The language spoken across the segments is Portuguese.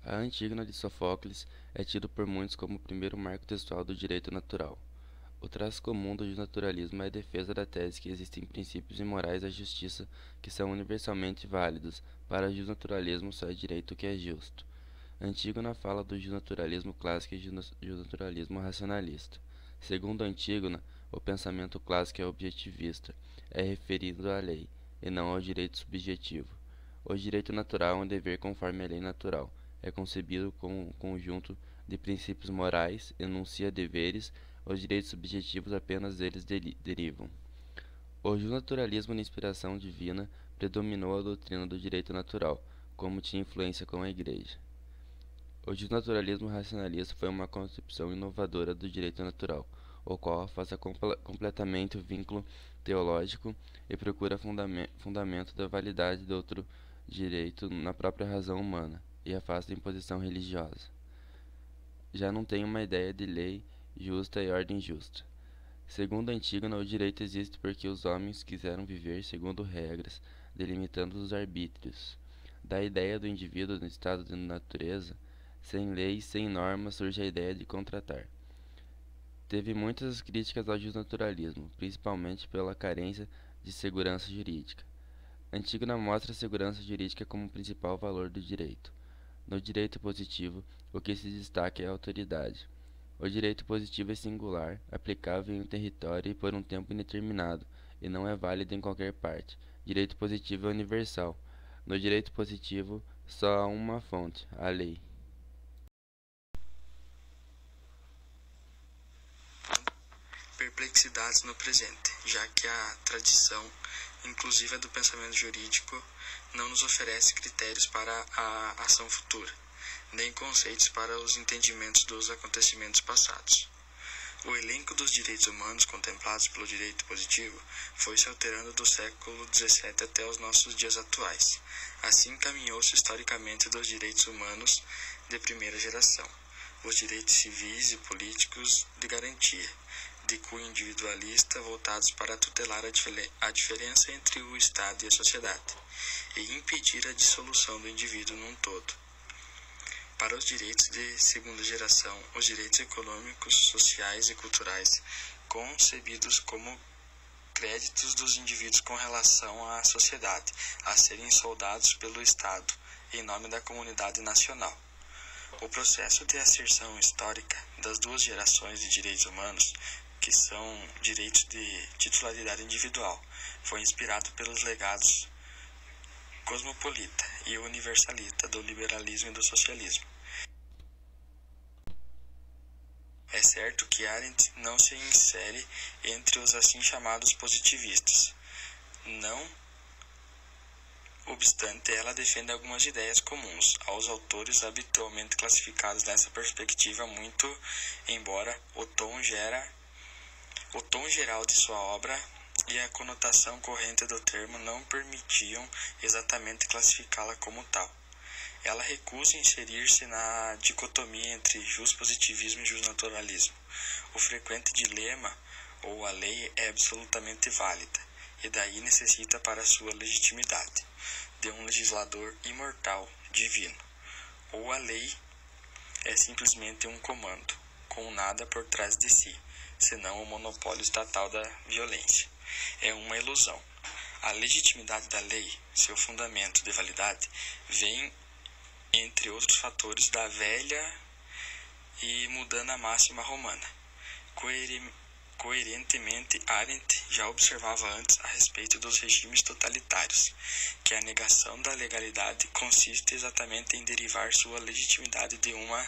A Antígona de Sofócles é tido por muitos como o primeiro marco textual do direito natural. O traço comum do justnaturalismo é a defesa da tese que existem princípios imorais da justiça que são universalmente válidos. Para o justnaturalismo só é direito o que é justo. Antígona fala do justnaturalismo clássico e justnaturalismo racionalista. Segundo Antígona, o pensamento clássico é objetivista, é referido à lei, e não ao direito subjetivo. O direito natural é um dever conforme a lei natural, é concebido como um conjunto de princípios morais, enuncia deveres, os direitos subjetivos apenas deles derivam. O justnaturalismo de inspiração divina predominou a doutrina do direito natural, como tinha influência com a Igreja. O justnaturalismo racionalista foi uma concepção inovadora do direito natural, o qual afasta completamente o vínculo teológico e procura fundamento da validade do outro direito na própria razão humana, e afasta a imposição religiosa. Já não tem uma ideia de lei justa e ordem justa. Segundo Antígona, o direito existe porque os homens quiseram viver segundo regras, delimitando os arbítrios. Da ideia do indivíduo no estado de natureza, sem leis, sem normas, surge a ideia de contratar. Teve muitas críticas ao justnaturalismo, principalmente pela carência de segurança jurídica. Antígona mostra a segurança jurídica como o principal valor do direito. No direito positivo, o que se destaca é a autoridade. O direito positivo é singular, aplicável em um território e por um tempo indeterminado, e não é válido em qualquer parte. Direito positivo é universal. No direito positivo, só há uma fonte, a lei. Perplexidades no presente, já que a tradição, inclusive a do pensamento jurídico, não nos oferece critérios para a ação futura, nem conceitos para os entendimentos dos acontecimentos passados. O elenco dos direitos humanos contemplados pelo direito positivo foi se alterando do século XVII até os nossos dias atuais. Assim caminhou-se historicamente dos direitos humanos de primeira geração, os direitos civis e políticos de garantia, de cunho individualista voltados para tutelar a diferença entre o Estado e a sociedade, e impedir a dissolução do indivíduo num todo. Para os direitos de segunda geração, os direitos econômicos, sociais e culturais, concebidos como créditos dos indivíduos com relação à sociedade, a serem soldados pelo Estado, em nome da comunidade nacional. O processo de asserção histórica das duas gerações de direitos humanos, que são direitos de titularidade individual, foi inspirado pelos legados cosmopolita e universalista do liberalismo e do socialismo. É certo que Arendt não se insere entre os assim chamados positivistas. Não obstante, ela defende algumas ideias comuns aos autores habitualmente classificados nessa perspectiva, muito embora o tom geral de sua obra e a conotação corrente do termo não permitiam exatamente classificá-la como tal. Ela recusa inserir-se na dicotomia entre justpositivismo e justnaturalismo. O frequente dilema, ou a lei, é absolutamente válida, e daí necessita para sua legitimidade de um legislador imortal, divino. Ou a lei é simplesmente um comando, com nada por trás de si, senão o monopólio estatal da violência. É uma ilusão. A legitimidade da lei, seu fundamento de validade, vem, entre outros fatores, da velha e mundana máxima romana. Coerentemente, Arendt já observava antes a respeito dos regimes totalitários, que a negação da legalidade consiste exatamente em derivar sua legitimidade de uma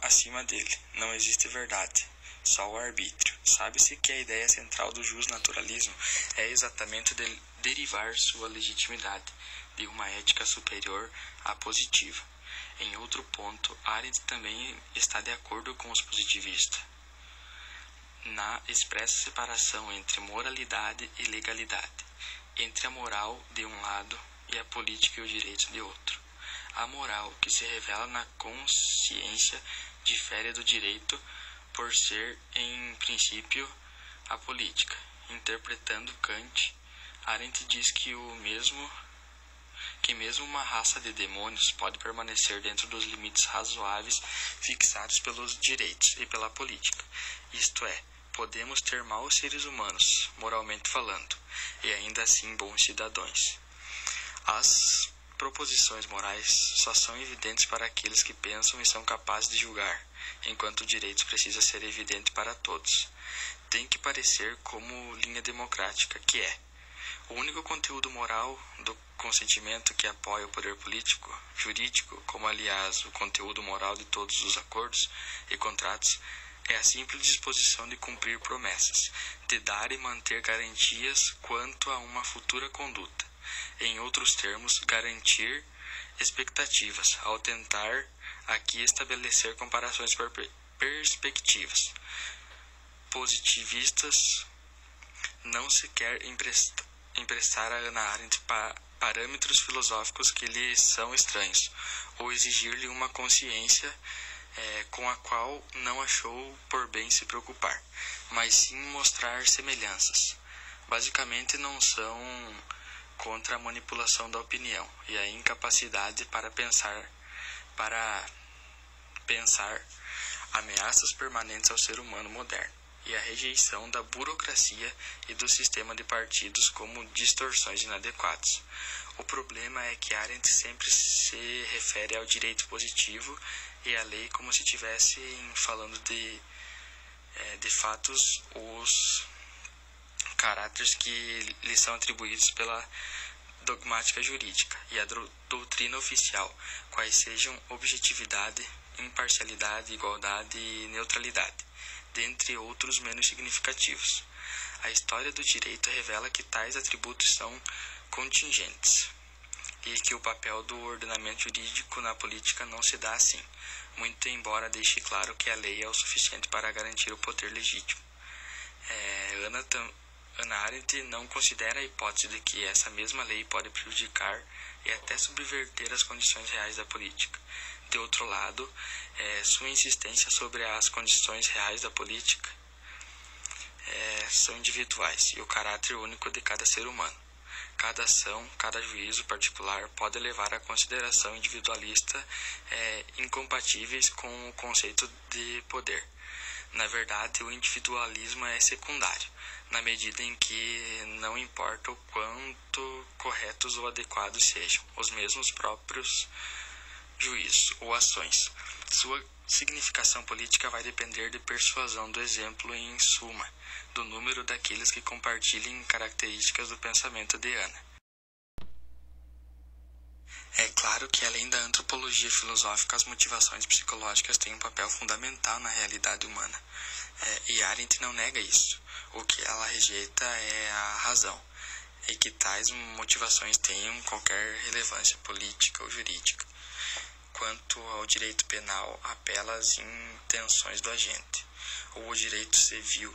acima dele. Não existe verdade, só o arbítrio. Sabe-se que a ideia central do justnaturalismo é exatamente derivar sua legitimidade de uma ética superior à positiva. Em outro ponto, Arendt também está de acordo com os positivistas na expressa separação entre moralidade e legalidade, entre a moral de um lado e a política e o direito de outro. A moral, que se revela na consciência, difere do direito por ser, em princípio, a política. Interpretando Kant, Arendt diz que que mesmo uma raça de demônios pode permanecer dentro dos limites razoáveis fixados pelos direitos e pela política. Isto é, podemos ter maus seres humanos, moralmente falando, e ainda assim bons cidadãos. As proposições morais só são evidentes para aqueles que pensam e são capazes de julgar, enquanto o direito precisa ser evidente para todos. Tem que parecer como linha democrática, que é: o único conteúdo moral do consentimento que apoia o poder político, jurídico, como aliás o conteúdo moral de todos os acordos e contratos, é a simples disposição de cumprir promessas, de dar e manter garantias quanto a uma futura conduta. Em outros termos, garantir expectativas, ao tentar aqui estabelecer comparações perspectivas positivistas. Não se quer emprestar a Hannah Arendt parâmetros filosóficos que lhe são estranhos, ou exigir-lhe uma consciência com a qual não achou por bem se preocupar, mas sim mostrar semelhanças. Basicamente não são contra a manipulação da opinião e a incapacidade para pensar ameaças permanentes ao ser humano moderno, e a rejeição da burocracia e do sistema de partidos como distorções inadequadas. O problema é que Arendt sempre se refere ao direito positivo e à lei como se estivessem falando de fatos os caráteres que lhe são atribuídos pela dogmática jurídica e a doutrina oficial, quais sejam objetividade, imparcialidade, igualdade e neutralidade, dentre outros menos significativos. A história do direito revela que tais atributos são contingentes e que o papel do ordenamento jurídico na política não se dá assim, muito embora deixe claro que a lei é o suficiente para garantir o poder legítimo. Hannah Arendt não considera a hipótese de que essa mesma lei pode prejudicar e até subverter as condições reais da política. De outro lado, sua insistência sobre as condições reais da política são individuais e o caráter único de cada ser humano. Cada ação, cada juízo particular pode levar à consideração individualista incompatíveis com o conceito de poder. Na verdade, o individualismo é secundário, na medida em que não importa o quanto corretos ou adequados sejam os mesmos próprios juízos ou ações. Sua significação política vai depender de persuasão do exemplo e, em suma, do número daqueles que compartilhem características do pensamento de Hannah. É claro que, além da antropologia filosófica, as motivações psicológicas têm um papel fundamental na realidade humana. E Arendt não nega isso. O que ela rejeita é a razão, e que tais motivações tenham qualquer relevância política ou jurídica. Quanto ao direito penal, apela às intenções do agente, ou o direito civil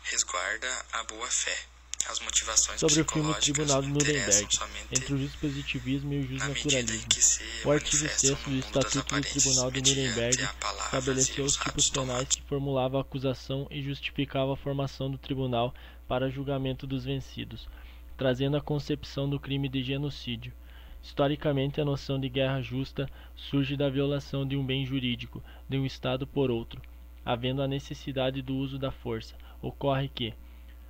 resguarda a boa-fé. As motivações sobre o filme psicológicas Tribunal de interessam Nuremberg, somente entre o juspositivismo e o na medida em justnaturalismo. que se O artigo 6º manifestam no do mundo das Estatuto do aparências, Tribunal de mediante Nuremberg a palavra estabeleceu e os os tipos atos penais tomados. que formulavam a acusação e justificava a formação do tribunal para julgamento dos vencidos, trazendo a concepção do crime de genocídio. Historicamente, a noção de guerra justa surge da violação de um bem jurídico de um Estado por outro, havendo a necessidade do uso da força. Ocorre que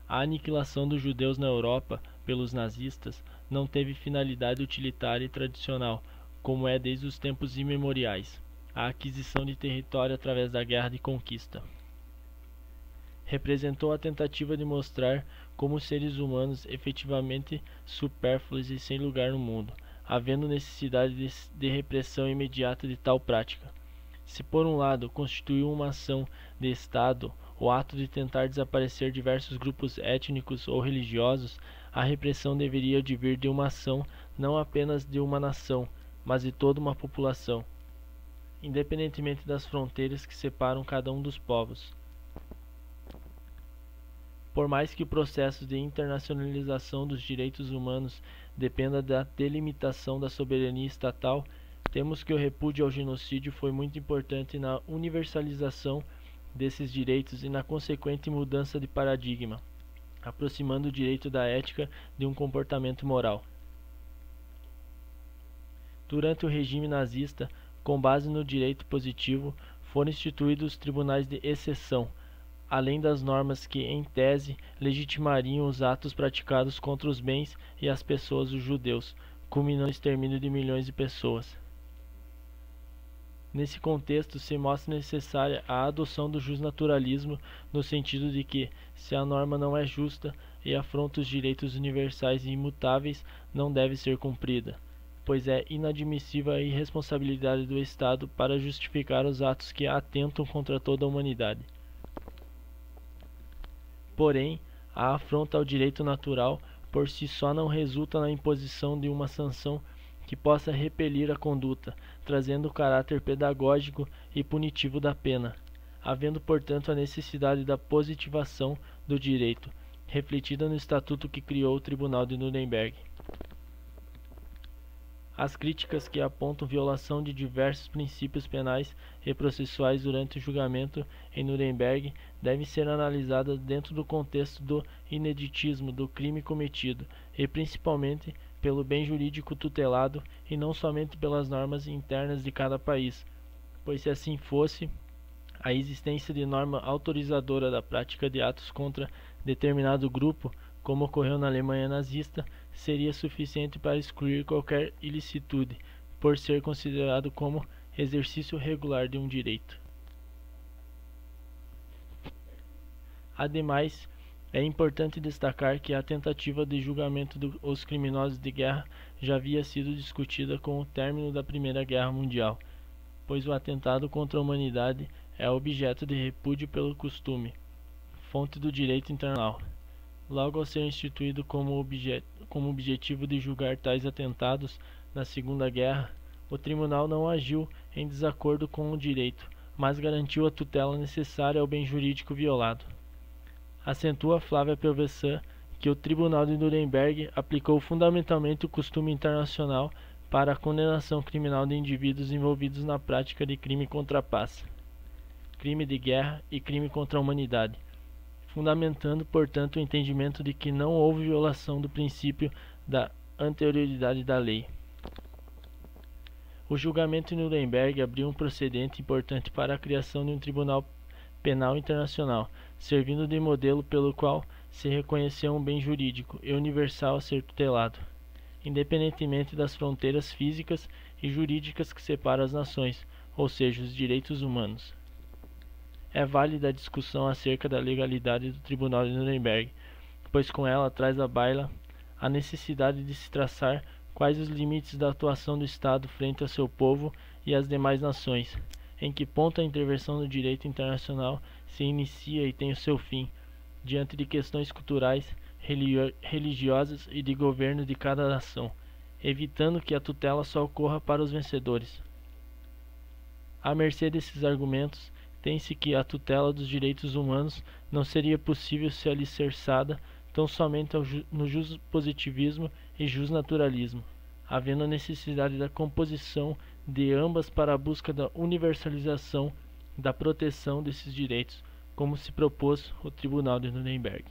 a aniquilação dos judeus na Europa pelos nazistas não teve finalidade utilitária e tradicional, como é desde os tempos imemoriais, a aquisição de território através da guerra de conquista. Representou a tentativa de mostrar como os seres humanos efetivamente supérfluos e sem lugar no mundo, havendo necessidade de repressão imediata de tal prática. Se por um lado constituiu uma ação de Estado o ato de tentar desaparecer diversos grupos étnicos ou religiosos, a repressão deveria advir de uma ação não apenas de uma nação, mas de toda uma população, independentemente das fronteiras que separam cada um dos povos. Por mais que o processo de internacionalização dos direitos humanos dependa da delimitação da soberania estatal, temos que o repúdio ao genocídio foi muito importante na universalização desses direitos e na consequente mudança de paradigma, aproximando o direito da ética de um comportamento moral. Durante o regime nazista, com base no direito positivo, foram instituídos tribunais de exceção, além das normas que, em tese, legitimariam os atos praticados contra os bens e as pessoas dos judeus, culminando no extermínio de milhões de pessoas. Nesse contexto, se mostra necessária a adoção do justnaturalismo, no sentido de que, se a norma não é justa e afronta os direitos universais e imutáveis, não deve ser cumprida, pois é inadmissível a irresponsabilidade do Estado para justificar os atos que atentam contra toda a humanidade. Porém, a afronta ao direito natural por si só não resulta na imposição de uma sanção que possa repelir a conduta, trazendo o caráter pedagógico e punitivo da pena, havendo, portanto, a necessidade da positivação do direito, refletida no estatuto que criou o Tribunal de Nuremberg. As críticas que apontam violação de diversos princípios penais e processuais durante o julgamento em Nuremberg devem ser analisadas dentro do contexto do ineditismo do crime cometido e principalmente pelo bem jurídico tutelado e não somente pelas normas internas de cada país, pois se assim fosse, a existência de norma autorizadora da prática de atos contra determinado grupo, como ocorreu na Alemanha nazista, seria suficiente para excluir qualquer ilicitude, por ser considerado como exercício regular de um direito. Ademais, é importante destacar que a tentativa de julgamento dos criminosos de guerra já havia sido discutida com o término da Primeira Guerra Mundial, pois o atentado contra a humanidade é objeto de repúdio pelo costume, fonte do direito internacional. Logo, ao ser instituído como objetivo de julgar tais atentados na Segunda Guerra, o tribunal não agiu em desacordo com o direito, mas garantiu a tutela necessária ao bem jurídico violado. Acentua Flávia Pelvesan que o Tribunal de Nuremberg aplicou fundamentalmente o costume internacional para a condenação criminal de indivíduos envolvidos na prática de crime contra a paz, crime de guerra e crime contra a humanidade, fundamentando, portanto, o entendimento de que não houve violação do princípio da anterioridade da lei. O julgamento em Nuremberg abriu um precedente importante para a criação de um Tribunal Penal Internacional, servindo de modelo pelo qual se reconheceu um bem jurídico e universal a ser tutelado, independentemente das fronteiras físicas e jurídicas que separam as nações, ou seja, os direitos humanos. É válida a discussão acerca da legalidade do Tribunal de Nuremberg, pois com ela traz à baila a necessidade de se traçar quais os limites da atuação do Estado frente ao seu povo e às demais nações, em que ponto a intervenção no direito internacional se inicia e tem o seu fim, diante de questões culturais, religiosas e de governo de cada nação, evitando que a tutela só ocorra para os vencedores. À mercê desses argumentos, tem-se que a tutela dos direitos humanos não seria possível ser alicerçada tão somente no juspositivismo e justnaturalismo, havendo a necessidade da composição de ambas para a busca da universalização da proteção desses direitos, como se propôs o Tribunal de Nuremberg.